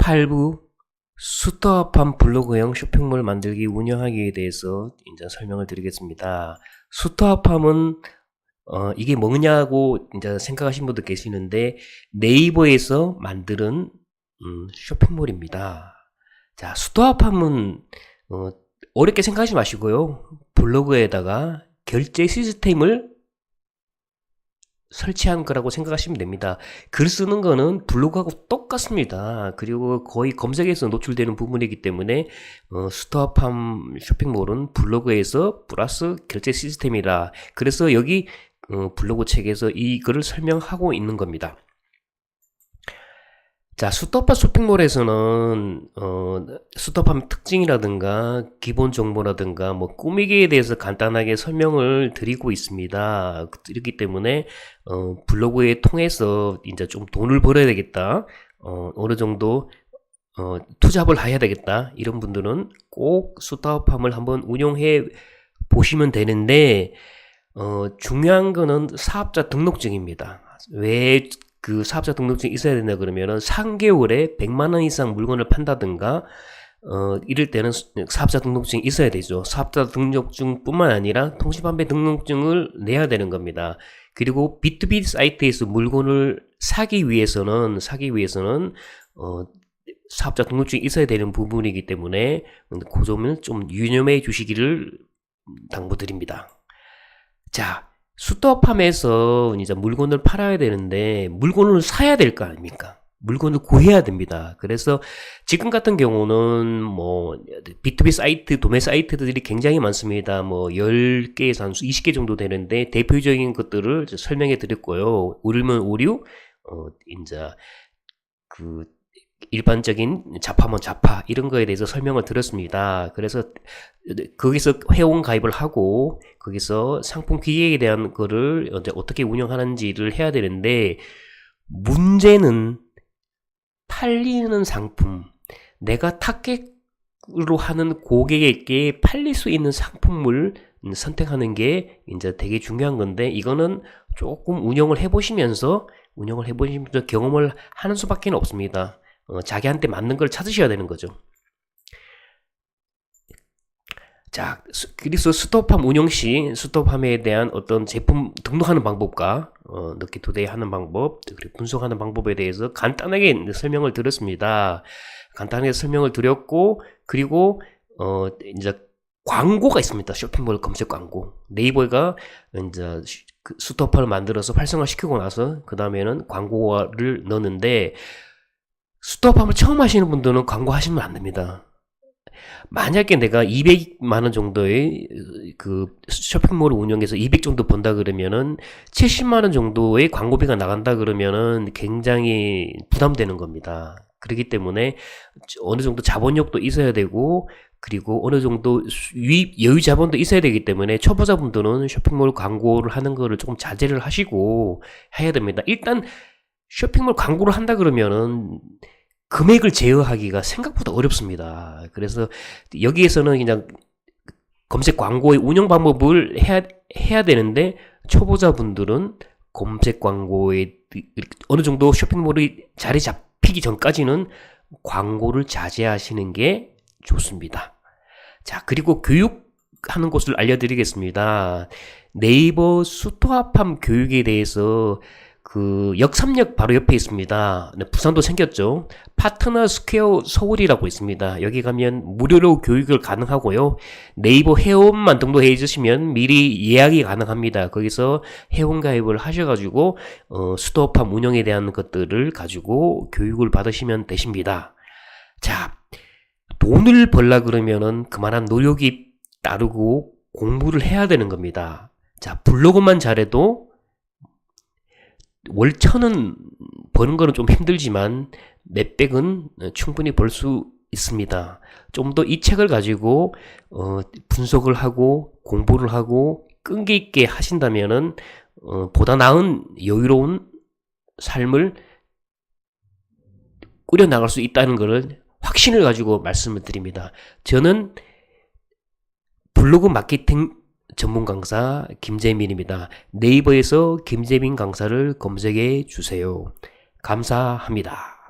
8부 수터합한 블로그형 쇼핑몰 만들기 운영하기에 대해서 이제 설명을 드리겠습니다. 수터합함은 이게 뭐냐고 이제 생각하신 분도 계시는데 네이버에서 만드는 쇼핑몰입니다. 자, 수터합함은 어렵게 생각하지 마시고요. 블로그에다가 결제 시스템을 설치한 거라고 생각하시면 됩니다. 글 쓰는 거는 블로그하고 똑같습니다. 그리고 거의 검색에서 노출되는 부분이기 때문에 스토어팜 쇼핑몰은 블로그에서 플러스 결제 시스템이라, 그래서 여기 블로그 책에서 이거를 설명하고 있는 겁니다. 자, 수터팜 쇼핑몰에서는 수터팜 특징이라든가 기본 정보라든가 뭐 꾸미기에 대해서 간단하게 설명을 드리고 있습니다. 그렇기 때문에 블로그에 통해서 이제 좀 돈을 벌어야 되겠다, 어느 정도 투잡을 해야 되겠다, 이런 분들은 꼭 수터팜을 한번 운용해 보시면 되는데, 중요한 거는 사업자 등록증입니다. 왜 그 사업자 등록증이 있어야 된다 그러면은 3개월에 100만원 이상 물건을 판다든가 이럴 때는 사업자 등록증이 있어야 되죠. 사업자 등록증 뿐만 아니라 통신판매 등록증을 내야 되는 겁니다. 그리고 B2B 사이트에서 물건을 사기 위해서는 사업자 등록증이 있어야 되는 부분이기 때문에 그 점을 좀 유념해 주시기를 당부드립니다. 자, 수터팜에서 이제 물건을 팔아야 되는데 물건을 사야 될 거 아닙니까? 물건을 구해야 됩니다. 그래서 지금 같은 경우는 뭐 B2B 사이트, 도매 사이트들이 굉장히 많습니다. 뭐 10개에서 한 20개 정도 되는데 대표적인 것들을 설명해 드렸고요. 의류면 의류, 이제 그 일반적인 자파면 자파, 이런 거에 대해서 설명을 드렸습니다. 그래서 거기서 회원 가입을 하고 거기서 상품 기획에 대한 거를 어떻게 운영하는지를 해야 되는데, 문제는 팔리는 상품, 내가 타겟으로 하는 고객에게 팔릴 수 있는 상품을 선택하는 게 이제 되게 중요한 건데, 이거는 조금 운영을 해보시면서 경험을 하는 수밖에 없습니다. 자기한테 맞는 걸 찾으셔야 되는 거죠. 자, 그래서 스토어팜 운영 시 스토어팜에 대한 어떤 제품 등록하는 방법과 넣기 투데이 하는 방법, 그리고 분석하는 방법에 대해서 간단하게 설명을 드렸습니다. 간단하게 설명을 드렸고, 그리고 이제 광고가 있습니다. 쇼핑몰 검색 광고. 네이버가 이제 스토어팜을 만들어서 활성화시키고 나서 그 다음에는 광고를 넣는데, 수터팜을 처음 하시는 분들은 광고 하시면 안 됩니다. 만약에 내가 200만원 정도의 그 쇼핑몰을 운영해서 200 정도 번다 그러면은 70만원 정도의 광고비가 나간다 그러면은 굉장히 부담되는 겁니다. 그렇기 때문에 어느 정도 자본력도 있어야 되고, 그리고 어느 정도 여유 자본도 있어야 되기 때문에 초보자분들은 쇼핑몰 광고를 하는 거를 조금 자제를 하시고 해야 됩니다. 일단 쇼핑몰 광고를 한다 그러면은 금액을 제어하기가 생각보다 어렵습니다. 그래서 여기에서는 그냥 검색 광고의 운영 방법을 해야 되는데, 초보자분들은 검색 광고에 어느 정도 쇼핑몰이 자리 잡히기 전까지는 광고를 자제하시는 게 좋습니다. 자, 그리고 교육하는 곳을 알려드리겠습니다. 네이버 수터합함 교육에 대해서 그 역삼역 바로 옆에 있습니다. 부산도 생겼죠. 파트너 스퀘어 서울이라고 있습니다. 여기 가면 무료로 교육을 가능하고요. 네이버 회원만 등록해 주시면 미리 예약이 가능합니다. 거기서 회원 가입을 하셔가지고 스토어팜 운영에 대한 것들을 가지고 교육을 받으시면 되십니다. 자, 돈을 벌라 그러면은 그만한 노력이 따르고 공부를 해야 되는 겁니다. 자, 블로그만 잘해도 월 1,000원 버는 거는 좀 힘들지만 몇백은 충분히 벌 수 있습니다. 좀 더 이 책을 가지고 분석을 하고 공부를 하고 끈기 있게 하신다면은 보다 나은 여유로운 삶을 꾸려 나갈 수 있다는 것을 확신을 가지고 말씀을 드립니다. 저는 블로그 마케팅 전문 강사 김재민입니다. 네이버에서 김재민 강사를 검색해 주세요. 감사합니다.